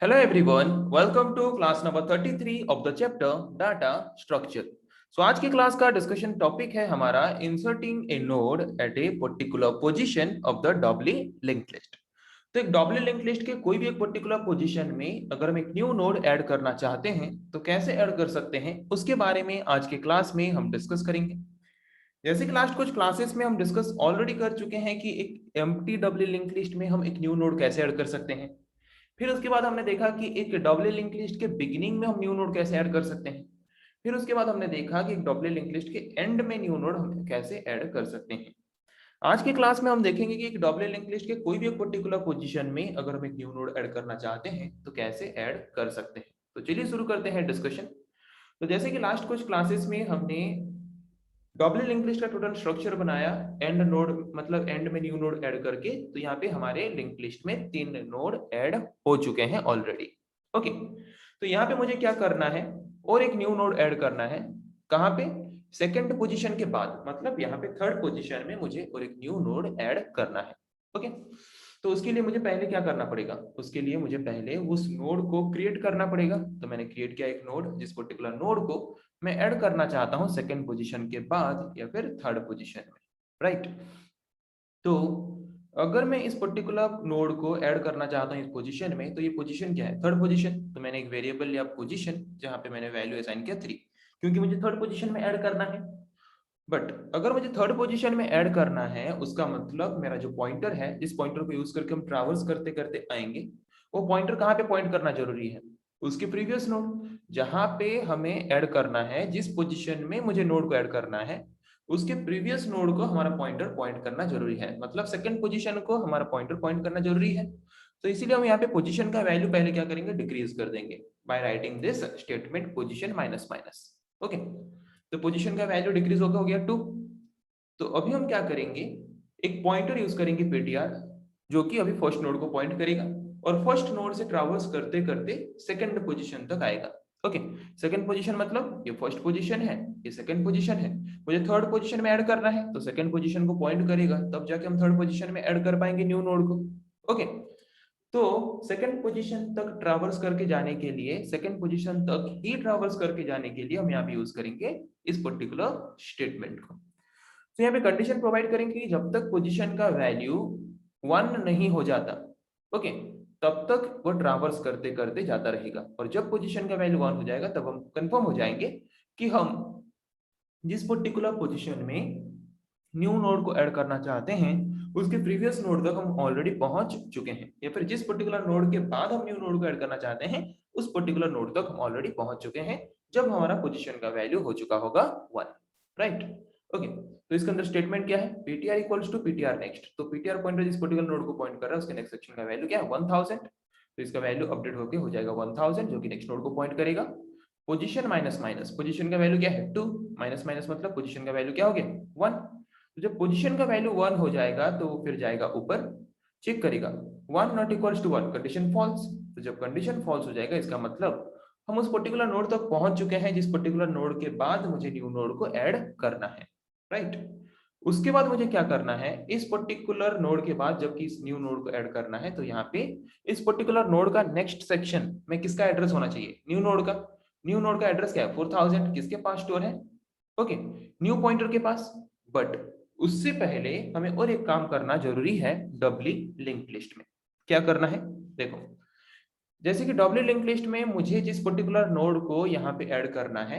Hello everyone, welcome to class number 33 of the chapter Data Structure. So आज की class का discussion topic है हमारा inserting a node at a particular position of the doubly linked list. तो एक डॉबली linked list के कोई भी एक पर्टिकुलर पोजीशन में अगर हम एक न्यू नोड ऐड करना चाहते हैं तो कैसे ऐड कर सकते हैं उसके बारे में आज के क्लास में हम डिस्कस करेंगे। जैसे कि लास्ट कुछ क्लासेस में हम डिस्कस ऑलरेडी कर चुके हैं कि एक एम्प्टी डबली लिंक्ड लिस्ट में हम एक न्यू नोड कैसे ऐड कर सकते हैं। फिर उसके बाद हमने देखा कि एक डबली लिंक लिस्ट के बिगिनिंग में हम न्यू नोड कैसे ऐड कर सकते हैं। फिर उसके बाद हमने देखा कि एक डबली लिंक लिस्ट के एंड में न्यू नोड हम कैसे ऐड कर सकते हैं। आज की क्लास में हम देखेंगे कि एक डबली लिंक लिस्ट के कोई भी एक पर्टिकुलर पोजीशन में अगर हम एक न्यू नोड ऐड करना चाहते हैं तो कैसे ऐड कर सकते हैं। तो चलिए शुरू करते हैं डिस्कशन। तो जैसे कि लास्ट कुछ क्लासेस में हमने डबली लिंक लिस्ट का टोटल स्ट्रक्चर बनाया, एंड नोड मतलब एंड में न्यू नोड ऐड करके, तो यहाँ पे हमारे लिंक लिस्ट में 3 नोड ऐड हो चुके हैं ऑलरेडी। ओके, तो यहाँ पे मुझे क्या करना है, और एक न्यू नोड ऐड करना है। कहाँ पे? सेकंड पोजीशन के बाद, मतलब यहाँ पे थर्ड पोजीशन में मुझे और एक न्यू नोड ऐड करना है। ओके, तो उसके लिए मुझे पहले क्या करना पड़ेगा, उसके लिए मुझे पहले उस नोड को क्रिएट करना पड़ेगा। तो मैंने क्रिएट किया एक नोड, जिस पर्टिकुलर नोड को मैं ऐड करना चाहता हूं सेकंड पोजीशन के बाद या फिर थर्ड पोजीशन में, राइट। तो अगर मैं इस पर्टिकुलर नोड को ऐड करना चाहता हूं इस पोजीशन में, तो ये पोजीशन क्या है? Third position. तो मैंने एक वेरिएबल लिया पोजीशन, जहां पे मैंने वैल्यू असाइन किया 3, क्योंकि मुझे थर्ड पोजीशन में ऐड करना है। बट अगर मुझे थर्ड पोजीशन में ऐड करना है, उसका मतलब मेरा जो पॉइंटर है, जिस पॉइंटर को यूज करके हम ट्रैवर्स करते करते आएंगे, वो पॉइंटर कहाँ पे पॉइंट करना जरूरी है? उसके प्रीवियस नोड, जहां पे हमें ऐड करना है, जिस पोजीशन में मुझे नोड को ऐड करना है, उसके प्रीवियस नोड को हमारा पॉइंटर पॉइंट करना जरूरी है। मतलब सेकंड पोजीशन को हमारा पॉइंटर पॉइंट करना जरूरी है। तो इसीलिए हम यहाँ पे पोजीशन का वैल्यू पहले क्या करेंगे, डिक्रीज कर देंगे by writing this statement position minus minus. Okay, तो पोजीशन का वैल्यू डिक्रीज हो गया 2। तो अभी हम क्या करेंगे, एक पॉइंटर यूज करेंगे ptr, जो कि अभी फर्स्ट नोड को पॉइंट करेगा और फर्स्ट नोड से ट्रैवर्स करते करते सेकंड पोजीशन तक आएगा। ओके, सेकंड पोजीशन मतलब ये फर्स्ट पोजीशन है, ये सेकंड पोजीशन है, मुझे थर्ड पोजीशन में ऐड करना है, तो सेकंड पोजीशन को पॉइंट करेगा, तब जाके हम थर्ड पोजीशन में ऐड कर पाएंगे न्यू नोड को। ओके, तो सेकंड पोजीशन तक ट्रैवर्स करके जाने के लिए, सेकंड पोजीशन तक ही ट्रैवर्स करके जाने के लिए हम यहाँ पे यूज करेंगे इस पर्टिकुलर स्टेटमेंट को। तो यहाँ पे कंडीशन प्रोवाइड करेंगे कि जब तक पोजीशन का वैल्यू 1 नहीं हो जाता, ओके, तब तक वो ट्रैवर्स करते करते जाता रहेगा, और जब पोजीशन का वैल्यू 1 हो जाएगा तब हम कंफर्म हो जाएंगे कि हम जिस पर्टिकुलर पोजीशन में न्यू नोड को ऐड करना चाहते हैं, उसके प्रीवियस नोड तक हम ऑलरेडी पहुंच चुके हैं, या फिर जिस पर्टिकुलर नोड के बाद हम न्यू नोड को ऐड करना चाहते हैं, उस पर्टिकुलर नोड तक हम ऑलरेडी पहुंच चुके हैं जब हमारा पोजीशन का वैल्यू हो चुका होगा 1, राइट। ओके, तो इसके अंदर स्टेटमेंट क्या है, ptr equals to ptr next. तो ptr पॉइंटर जिस पर्टिकुलर नोड को पॉइंट कर रहा है, उसके नेक्स्ट सेक्शन का वैल्यू क्या है, 1000। तो इसका वैल्यू अपडेट होके हो जाएगा 1000, जो कि नेक्स्ट नोड को पॉइंट करेगा। पोजीशन माइनस माइनस, पोजीशन का वैल्यू क्या है 2, माइनस माइनस मतलब पोजीशन का वैल्यू क्या हो गया 1। तो जब पोजीशन का वैल्यू 1 हो जाएगा तो फिर जाएगा ऊपर, चेक करेगा 1 not equals to 1, condition false. तो जब कंडीशन फॉल्स हो जाएगा, इसका मतलब हम उस पर्टिकुलर नोड तक पहुंच चुके हैं जिस पर्टिकुलर नोड के बाद मुझे न्यू नोड को ऐड करना है, राइट। उसके बाद मुझे क्या करना है, इस पर्टिकुलर नोड के बाद जबकि इस न्यू नोड को ऐड करना है, तो यहाँ पे इस पर्टिकुलर नोड का नेक्स्ट सेक्शन में किसका एड्रेस होना चाहिए, न्यू नोड का। न्यू नोड का एड्रेस क्या है 4000, किसके पास स्टोर है, ओके, न्यू पॉइंटर के पास। बट उससे पहले हमें और एक काम करना जरूरी है डबली लिंक लिस्ट में। क्या करना है, देखो, जैसे कि डबली लिंक लिस्ट में मुझे जिस पर्टिकुलर नोड को यहाँ पे ऐड करना है,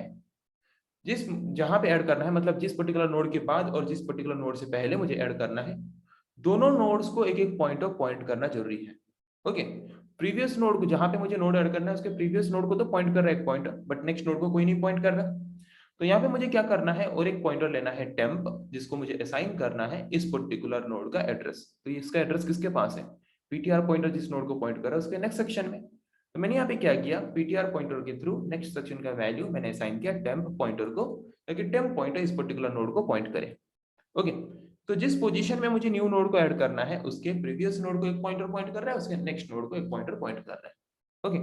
जिस जहां पे ऐड करना है, मतलब जिस पर्टिकुलर नोड के बाद और जिस पर्टिकुलर नोड से पहले मुझे ऐड करना है, दोनों नोड्स को एक एक पॉइंट ऑफ पॉइंट करना जरूरी है। ओके, प्रीवियस नोड को, जहां पे मुझे नोड ऐड करना है, उसके प्रीवियस नोड को तो पॉइंट कर रहा है एक पॉइंटर, बट नेक्स्ट नोड को कोई नहीं पॉइंट कर रहा। तो यहाँ पे मुझे क्या करना है, और एक पॉइंटर लेना है टेम्प, जिसको मुझे असाइन करना है इस पर्टिकुलर नोड का एड्रेस। तो इसका एड्रेस किसके पास है, पीटीआर पॉइंटर जिस नोड को पॉइंट कर रहा है उसके नेक्स्ट सेक्शन में। तो मैंने यहाँ पे क्या किया, पीटीआर पॉइंटर के थ्रू नेक्स्ट सेक्शन का वैल्यू मैंने असाइन किया टेम्प पॉइंटर को, ताकि टेम्प पॉइंटर इस पर्टिकुलर नोड को पॉइंट करे। ओके, तो जिस पोजीशन में मुझे न्यू नोड को ऐड करना है, उसके प्रीवियस नोड को एक पॉइंटर पॉइंट कर रहा है, उसके नेक्स्ट नोड को एक पॉइंटर पॉइंट कर रहा है। ओके,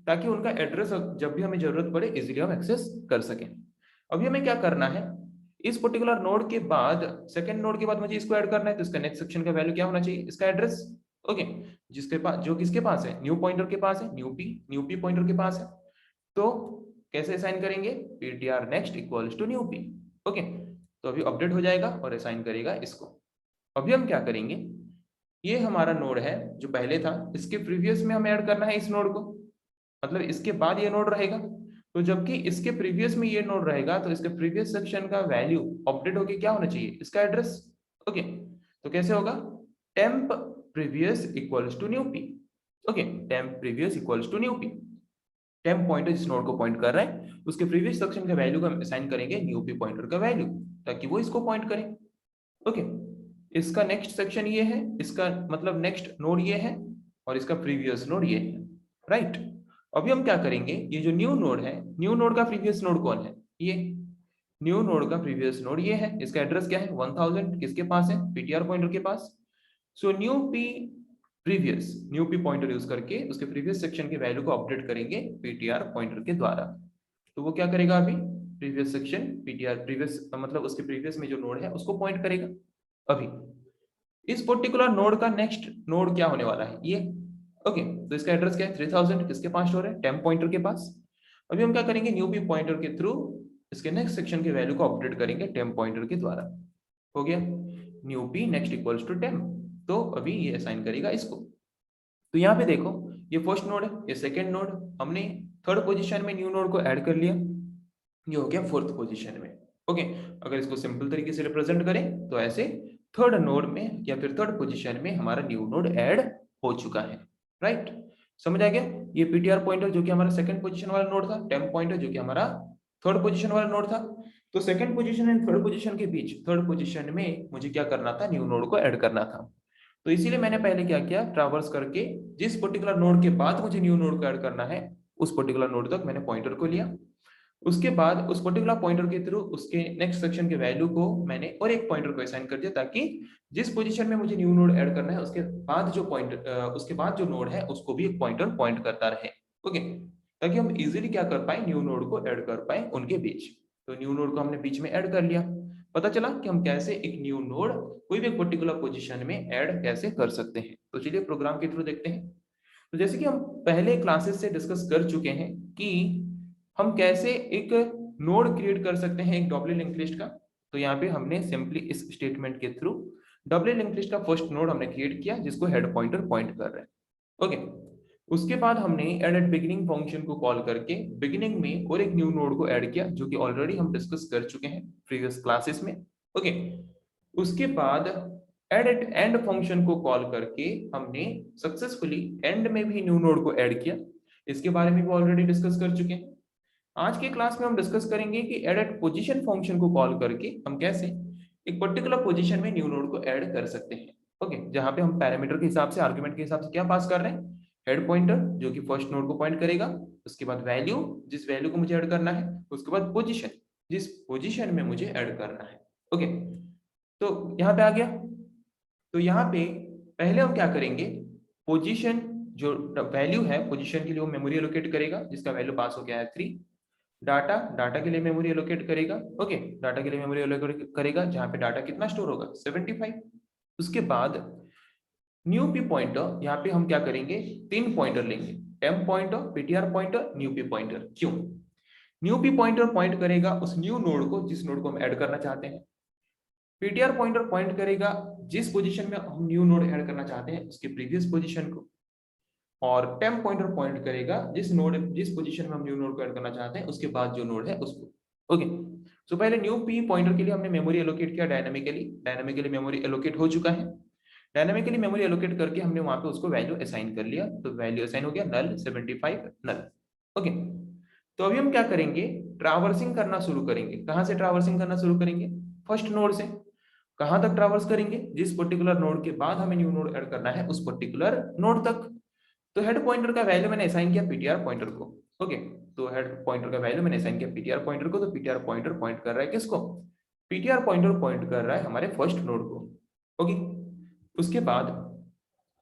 ताकि उनका एड्रेस जब भी हमें जरूरत पड़े इजीली हम एक्सेस कर सकें। अभी हमें क्या करना है, इस पर्टिकुलर नोड के बाद, सेकंड नोड के बाद मुझे इसको ऐड करना है, तो इसका नेक्स्ट सेक्शन का वैल्यू क्या होना चाहिए, इसका एड्रेस। ओके, जिसके पास, जो किसके पास है, न्यू पॉइंटर के पास है, न्यू पी पॉइंटर के पास है। तो कैसे असाइन करेंगे, ptr next equals to new P. Okay, तो अभी अपडेट हो जाएगा और असाइन करेगा इसको। अभी हम क्या करेंगे, ये हमारा नोड है जो पहले था, इसके प्रीवियस में हमें ऐड करना है इस नोड को, मतलब इसके बाद ये नोड रहेगा। तो जबकि इसके प्रीवियस में ये नोड रहेगा तो इसके प्रीवियस सेक्शन का वैल्यू अपडेट होके क्या होना चाहिए, इसका एड्रेस। ओके, तो कैसे होगा, temp previous equals to new P. Okay, temp previous equals to new P. Temp pointer जिस नोड को पॉइंट कर रहा है उसके प्रीवियस सेक्शन का वैल्यू को हम असाइन करेंगे न्यू पी पॉइंटर का वैल्यू, ताकि वो इसको पॉइंट करे। ओके, इसका नेक्स्ट सेक्शन ये है, इसका मतलब नेक्स्ट नोड ये है, और इसका प्रीवियस नोड ये है, राइट। अभी हम क्या करेंगे, ये जो न्यू नोड है, न्यू नोड का प्रीवियस नोड कौन है, ये न्यू नोड का प्रीवियस नोड ये है, इसका एड्रेस क्या है, 1000 किसके पास है, ptr पॉइंटर के पास। So new P pointer use करके उसके प्रीवियस सेक्शन के वैल्यू को अपडेट करेंगे ptr पॉइंटर के द्वारा। तो वो क्या करेगा, अभी प्रीवियस सेक्शन ptr प्रीवियस मतलब उसके प्रीवियस में जो नोड है उसको पॉइंट करेगा। अभी इस पर्टिकुलर नोड का नेक्स्ट नोड क्या होने वाला है, ये। ओके, तो इसका एड्रेस क्या है, 3000 किसके पास स्टोर है, टेम्प पॉइंटर के पास। अभी हम क्या करेंगे, न्यू पी पॉइंटर के थ्रू इसके नेक्स्ट सेक्शन के वैल्यू को अपडेट करेंगे टेम्प पॉइंटर के द्वारा। हो गया, new P next equals to temp. तो अभी ये असाइन करेगा इसको। तो यहाँ पे देखो, ये फर्स्ट नोड है, ये सेकंड नोड, हमने थर्ड पोजीशन में न्यू नोड को ऐड कर लिया, ये हो गया फोर्थ पोजीशन में। ओके, अगर इसको सिंपल तरीके से रिप्रेजेंट करें तो ऐसे थर्ड नोड में या फिर थर्ड पोजीशन में हमारा न्यू नोड ऐड हो चुका है, राइट। समझ आ गया, ये पीटीआर पॉइंटर जो कि हमारा सेकंड पोजीशन वाला नोड था, टेम्प पॉइंटर जो कि हमारा थर्ड पोजीशन वाला नोड था। तो second position and third position के बीच थर्ड पोजीशन में मुझे क्या करना था, न्यू नोड को ऐड करना था। तो इसीलिए मैंने पहले क्या किया, ट्रैवर्स करके जिस पर्टिकुलर नोड के बाद मुझे न्यू नोड को ऐड करना है उस पर्टिकुलर नोड तक मैंने पॉइंटर को लिया। उसके बाद उस पर्टिकुलर पॉइंटर के थ्रू उसके नेक्स्ट सेक्शन के वैल्यू को मैंने और एक पॉइंटर को असाइन कर दिया, ताकि जिस पोजीशन में मुझे न्यू नोड ऐड करना है उसके बाद जो उसके बाद जो नोड है उसको भी एक पॉइंटर पॉइंट करता रहे। ओके, ताकि हम इजीली क्या कर पाए, न्यू नोड को ऐड कर पाए उनके बीच। तो न्यू नोड को हमने बीच में ऐड कर लिया। पता चला कि हम कैसे एक न्यू नोड कोई भी पर्टिकुलर पोजीशन में ऐड कैसे कर सकते हैं। तो चलिए प्रोग्राम के थ्रू देखते हैं। तो जैसे कि हम पहले क्लासेस से डिस्कस कर चुके हैं कि हम कैसे एक नोड क्रिएट कर सकते हैं एक डबल लिंक लिस्ट का। तो यहाँ पे हमने सिंपली इस स्टेटमेंट के थ्रू डबल लिंक लिस्ट का फर्स्ट नोड हमने क्रिएट किया जिसको हेड पॉइंटर पॉइंट कर रहे हैं। ओके, उसके बाद हमने ऐड एट बिगिनिंग फंक्शन को कॉल करके बिगिनिंग में और एक न्यू नोड को ऐड किया, जो कि ऑलरेडी हम डिस्कस कर चुके हैं प्रीवियस क्लासेस में। ओके, उसके बाद ऐड एट एंड फंक्शन को कॉल करके हमने सक्सेसफुली एंड में भी न्यू नोड को ऐड किया। इसके बारे में भी ऑलरेडी डिस्कस कर चुके हैं। आज के क्लास में हम डिस्कस करेंगे कि ऐड एट पोजीशन फंक्शन को कॉल करके हम कैसे एक पर्टिकुलर पोजीशन में न्यू नोड को ऐड कर सकते हैं। ओके, जहां पे हम पैरामीटर के हिसाब से, आर्गुमेंट के हिसाब से क्या पास कर रहे हैं, हेड पॉइंटर जो कि फर्स्ट नोड को पॉइंट करेगा, उसके बाद वैल्यू जिस वैल्यू को मुझे ऐड करना है, उसके बाद पोजीशन जिस पोजीशन में मुझे ऐड करना है। ओके, तो यहाँ पे आ गया। तो यहाँ पे पहले हम क्या करेंगे, पोजीशन जो वैल्यू है पोजीशन के लिए वो मेमोरी एलोकेट करेगा जिसका वैल्यू पास हो गया है 3। डाटा के लिए मेमोरी एलोकेट करेगा। ओके, डाटा के लिए मेमोरी एलोकेट करेगा जहां पे डाटा कितना स्टोर होगा, 75। उसके बाद न्यू पी पॉइंटर, यहाँ पे हम क्या करेंगे, 3 पॉइंटर लेंगे, temp pointer, PTR pointer, new P pointer. क्यों, न्यू पी पॉइंटर पॉइंट करेगा उस न्यू नोड को जिस नोड को हम ऐड करना चाहते हैं। पीटीआर पॉइंटर पॉइंट करेगा जिस पोजीशन में हम न्यू नोड ऐड करना चाहते हैं उसके प्रीवियस पोजीशन को। और टेम्प पॉइंटर पॉइंट करेगा जिस पोजीशन में हम न्यू नोड को ऐड करना चाहते हैं उसके बाद जो नोड है उसको। ओके, सो पहले न्यू पी पॉइंटर के लिए हमने मेमोरी एलोकेट किया डायनामिकली मेमोरी एलोकेट हो चुका है। डायनामिकली मेमोरी एलोकेट करके हमने वहां पे उसको वैल्यू असाइन कर लिया, तो वैल्यू असाइन हो गया नल 75 नल। ओके, तो अभी हम क्या करेंगे, ट्रैवर्सिंग करना शुरू करेंगे। कहां से ट्रैवर्सिंग करना शुरू करेंगे, फर्स्ट नोड से। कहां तक ट्रैवर्स करेंगे, जिस पर्टिकुलर नोड के बाद हमें न्यू नोड ऐड करना है उस पर्टिकुलर नोड तक। तो हेड पॉइंटर का वैल्यू मैंने असाइन किया पीटीआर पॉइंटर को। ओके, तो हेड पॉइंटर का वैल्यू मैंने असाइन किया पीटीआर पॉइंटर को। तो पीटीआर पॉइंटर पॉइंट कर रहा है किसको, पीटीआर पॉइंटर पॉइंट कर रहा है हमारे फर्स्ट नोड को। ओके, उसके बाद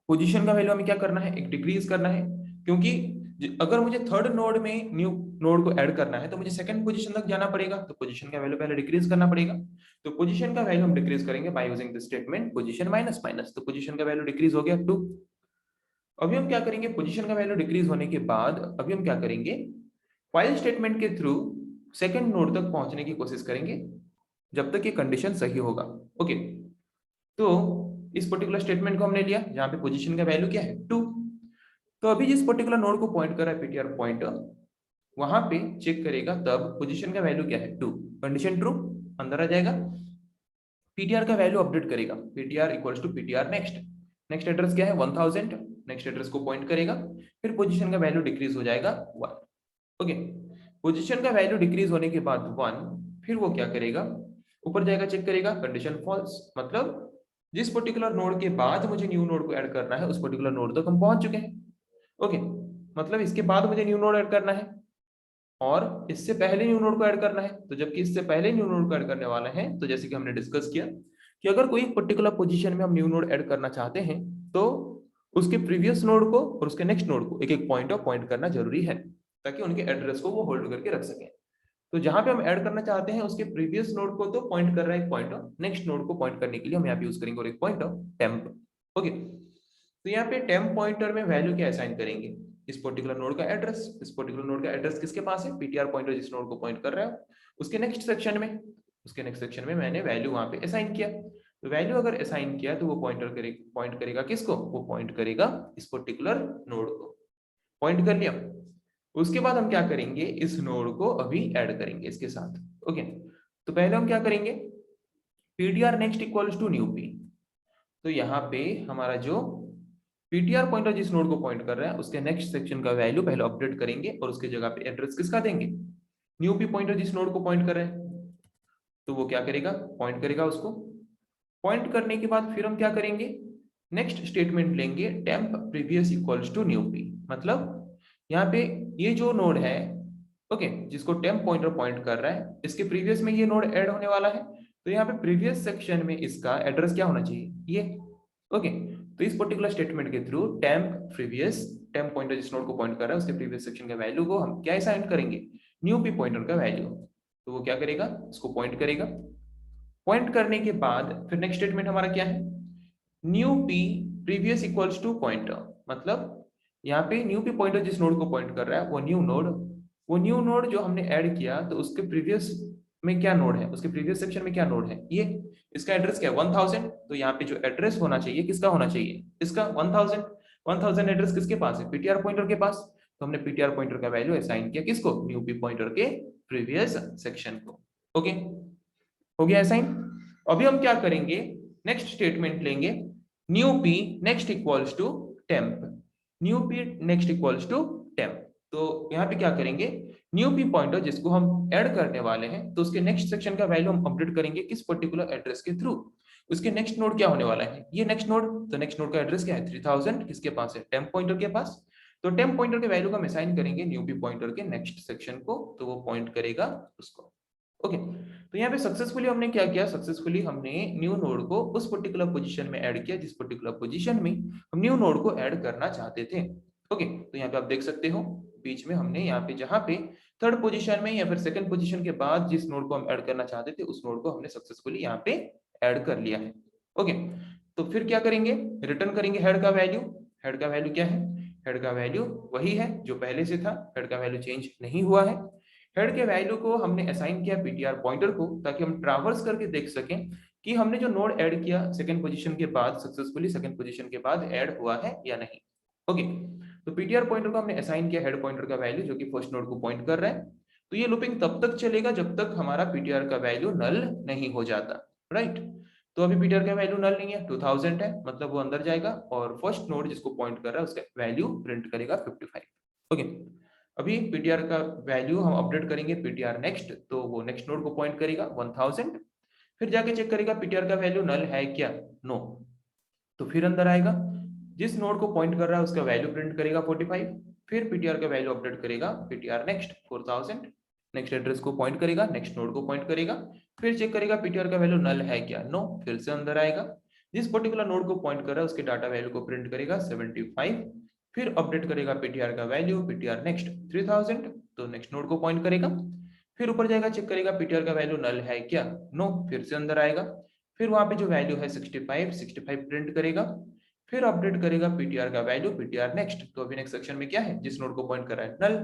पोजीशन का वैल्यू हमें क्या करना है, एक डिक्रीज करना है, क्योंकि अगर मुझे थर्ड नोड में न्यू नोड को ऐड करना है तो मुझे सेकंड पोजीशन तक जाना पड़ेगा, तो पोजीशन का वैल्यू पहले डिक्रीज करना पड़ेगा। तो पोजीशन का वैल्यू हम डिक्रीज करेंगे by using the statement position minus minus. तो पोजीशन का वैल्यू डिक्रीज हो गया 2। अभी हम क्या करेंगे, पोजीशन का वैल्यू डिक्रीज होने के बाद अभी हम क्या करेंगे, व्हाइल स्टेटमेंट के थ्रू सेकंड नोड तक पहुंचने की कोशिश करेंगे जब तक ये कंडीशन सही होगा। ओके, तो इस पर्टिकुलर स्टेटमेंट को हमने लिया जहां पे पोजीशन का वैल्यू क्या है 2। तो अभी जिस पर्टिकुलर नोड को पॉइंट कर रहा है पीटीआर पॉइंटर, वहां पे चेक करेगा तब पोजीशन का वैल्यू क्या है 2, कंडीशन ट्रू, अंदर आ जाएगा, पीटीआर का वैल्यू अपडेट करेगा, PTR equals to PTR next, next address क्या है 1000, नेक्स्ट एड्रेस को पॉइंट करेगा, फिर पोजीशन का वैल्यू डिक्रीज हो जाएगा 1। ओके, पोजीशन का वैल्यू डिक्रीज होने के बाद 1, फिर वो क्या करेगा, ऊपर जाएगा, चेक करेगा, कंडीशन फॉल्स, मतलब जिस पर्टिकुलर नोड के बाद मुझे न्यू नोड को ऐड करना है उस पर्टिकुलर नोड तक हम पहुंच चुके हैं। ओके, मतलब इसके बाद मुझे न्यू नोड ऐड करना है और इससे पहले न्यू नोड को ऐड करना है, तो जबकि इससे पहले न्यू नोड को ऐड करने वाले हैं, तो जैसे कि हमने डिस्कस किया कि अगर कोई पर्टिकुलर पोजीशन में हम न्यू नोड ऐड करना चाहते हैं तो उसके प्रीवियस नोड को और उसके नेक्स्ट नोड को एक एक पॉइंट करना जरूरी है ताकि उनके एड्रेस को वो होल्ड करके रख सकें। तो जहां पे हम ऐड करना चाहते हैं उसके प्रीवियस नोड को तो पॉइंट कर रहा है एक पॉइंटर, नेक्स्ट नोड को पॉइंट करने के लिए हम यहाँ पे यूज करेंगे और एक पॉइंटर टेम्प। ओके, तो यहाँ पे टेम्प पॉइंटर में वैल्यू क्या असाइन करेंगे, इस पर्टिकुलर नोड का एड्रेस, इस पर्टिकुलर नोड का एड्रेस किसके पास है, पीटीआर पॉइंटर जिस नोड को पॉइंट कर रहा है उसके नेक्स्ट सेक्शन में, उसके नेक्स्ट सेक्शन में मैंने वैल्यू वहां पे असाइन किया। तो वैल्यू अगर असाइन किया तो वो पॉइंट करेगा किसको, वो पॉइंट करेगा इस पर्टिकुलर नोड को, पॉइंट कर लिया। उसके बाद हम क्या करेंगे, इस नोड को अभी ऐड करेंगे इसके साथ। ओके, तो पहले हम क्या करेंगे, PTR next equals to new P, तो यहाँ पे हमारा जो पीटीआर पॉइंटर जिस नोड को पॉइंट कर रहा है उसके नेक्स्ट सेक्शन का वैल्यू पहले अपडेट करेंगे और उसके जगह पे एड्रेस किसका देंगे, न्यू पी पॉइंटर जिस नोड को पॉइंट कर रहा है, तो वो क्या करेगा, पॉइंट करेगा उसको, पॉइंट करने के बाद फिर हम क्या करेंगे, नेक्स्ट स्टेटमेंट लेंगे temp previous equals to new P, मतलब यहाँ पे ये जो नोड है, ओके, जिसको टेम्प पॉइंटर पॉइंट कर रहा है इसके प्रीवियस में ये नोड ऐड होने वाला है, तो यहाँ पे प्रीवियस सेक्शन में इसका एड्रेस क्या होना चाहिए, ये। ओके, तो इस पर्टिकुलर स्टेटमेंट के through temp previous, temp pointer जिस नोड को पॉइंट कर रहा है उसके प्रीवियस सेक्शन के वैल्यू को हम क्या असाइन करेंगे, न्यू पी पॉइंटर का वैल्यू, तो वो क्या करेगा, इसको पॉइंट करेगा, पॉइंट करने के बाद फिर नेक्स्ट स्टेटमेंट हमारा क्या है, new P previous equals to pointer, मतलब यहाँ पे न्यू पी पॉइंटर जिस नोड को पॉइंट कर रहा है वो न्यू नोड जो हमने ऐड किया तो उसके प्रीवियस में क्या नोड है, उसके प्रीवियस सेक्शन में क्या नोड है, ये, इसका एड्रेस क्या है 1000, तो यहाँ पे जो एड्रेस होना चाहिए किसका होना चाहिए, इसका 1000 एड्रेस किसके पास है, पीटीआर पॉइंटर के पास, तो हमने पीटीआर पॉइंटर का वैल्यू असाइन किया किसको, न्यू पी पॉइंटर के प्रीवियस सेक्शन को। ओके, हो गया असाइन। अभी हम क्या करेंगे, नेक्स्ट स्टेटमेंट लेंगे new P next equals to temp, new P next equals to temp, तो यहाँ पे क्या करेंगे, न्यू पी पॉइंटर जिसको हम ऐड करने वाले हैं तो उसके नेक्स्ट सेक्शन का वैल्यू हम अपडेट करेंगे किस पर्टिकुलर एड्रेस के थ्रू, उसके नेक्स्ट नोड क्या होने वाला है, ये नेक्स्ट नोड, तो नेक्स्ट नोड का एड्रेस क्या है 3000, किसके पास है, टेम्प पॉइंटर के पास, तो टेम्प पॉइंटर के वैल्यू का हम असाइन करेंगे न्यू पी पॉइंटर के नेक्स्ट सेक्शन को, तो वो पॉइंट करेगा उसको। ओके, तो यहाँ पे सक्सेसफुली हमने क्या किया, सक्सेसफुली हमने न्यू नोड को उस पर्टिकुलर पोजीशन में ऐड किया जिस पर्टिकुलर पोजीशन में हम न्यू नोड को ऐड करना चाहते थे। ओके, तो यहाँ पे आप देख सकते हो बीच में हमने यहाँ पे जहाँ पे थर्ड पोजीशन में या फिर सेकंड पोजीशन के बाद जिस नोड को हम ऐड करना चाहते थे उस नोड को हमने सक्सेसफुली यहाँ पे ऐड कर लिया है। ओके, तो फिर क्या करेंगे, रिटर्न करेंगे हेड का वैल्यू, हेड का वैल्यू क्या है, हेड का वैल्यू वही है जो पहले से था, हेड का वैल्यू चेंज नहीं हुआ है, हेड के वैल्यू को हमने असाइन किया पीटीआर पॉइंटर को ताकि हम ट्रैवर्स करके देख सकें कि हमने जो नोड ऐड किया सेकंड पोजीशन के बाद सक्सेसफुली सेकंड पोजीशन के बाद ऐड हुआ है या नहीं। ओके, तो पीटीआर पॉइंटर को हमने असाइन किया हेड पॉइंटर का वैल्यू जो कि फर्स्ट नोड को पॉइंट कर रहा है, तो ये लूपिंग तब तक चलेगा जब तक हमारा पीटीआर का वैल्यू नल नहीं हो जाता, राइट। तो अभी पीटीआर का वैल्यू नल नहीं है, 2000 है, मतलब वो अंदर जाएगा और फर्स्ट नोड जिसको पॉइंट कर रहा है उसका वैल्यू प्रिंट करेगा 55। ओके, अभी पीटीआर का वैल्यू हम अपडेट करेंगे पीटीआर नेक्स्ट, तो वो नेक्स्ट नोड को पॉइंट करेगा 1000, फिर जाके चेक करेगा पीटीआर का वैल्यू नल है क्या, नो, तो फिर अंदर आएगा, जिस नोड को पॉइंट कर रहा है उसका वैल्यू प्रिंट करेगा 45, फिर पीटीआर का वैल्यू अपडेट करेगा पीटीआर नेक्स्ट 4000, नेक्स्ट एड्रेस को पॉइंट करेगा, नेक्स्ट नोड को पॉइंट करेगा, फिर चेक करेगा पीटीआर का वैल्यू नल है क्या, नो, फिर से अंदर आएगा, जिस पर्टिकुलर नोड को पॉइंट कर रहा है उसके डाटा वैल्यू को प्रिंट करेगा 75, फिर अपडेट करेगा पीटीआर का वैल्यू पीटीआर नेक्स्ट 3000, तो नेक्स्ट नोड को पॉइंट करेगा, फिर ऊपर जाएगा चेक करेगा पीटीआर का वैल्यू नल है क्या, नो, फिर से अंदर आएगा, फिर वहां पे जो वैल्यू है 65 प्रिंट करेगा, फिर अपडेट करेगा पीटीआर का वैल्यू पीटीआर नेक्स्ट। तो अभी नेक्स्ट सेक्शन में क्या है, जिस नोड को पॉइंट कर रहा है नल,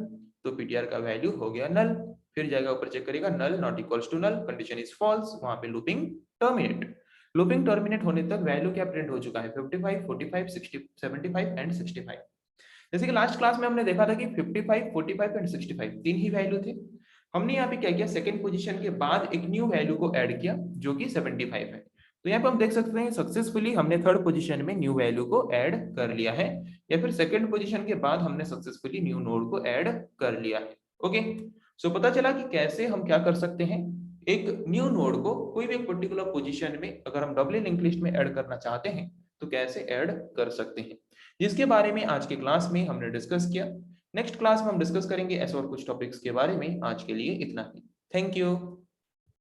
तो पीटीआर का वैल्यू हो गया नल। फिर जाएगा ऊपर चेक करेगा null not equals to null, condition is false, वहां पे लूपिंग टर्मिनेट। लूपिंग टर्मिनेट होने तक वैल्यू क्या प्रिंट हो चुका है 55 45 60 75 एंड 65। जैसे कि लास्ट क्लास में हमने देखा था कि 55 45 एंड 65 तीन ही वैल्यू थे। हमने यहाँ पे क्या किया, सेकंड पोजीशन के बाद एक न्यू वैल्यू को ऐड किया जो कि 75 है। तो यहाँ पे हम देख सकते हैं सक्सेसफुली हमने थर्ड पोजीशन में न्यू वैल्यू को ऐड कर लिया है, या फिर सेकंड पोजीशन के बाद हमने सक्सेसफुली न्यू नोड को ऐड कर लिया है। ओके, सो पता चला कि कैसे हम क्या कर सकते हैं, एक न्यू नोड को कोई भी एक पर्टिकुलर पोजीशन में अगर हम डबल लिंक लिस्ट में ऐड करना चाहते हैं तो कैसे ऐड कर सकते हैं, जिसके बारे में आज के क्लास में हमने डिस्कस किया। नेक्स्ट क्लास में हम डिस्कस करेंगे ऐसे और कुछ टॉपिक्स के बारे में। आज के लिए इतना ही। Thank you.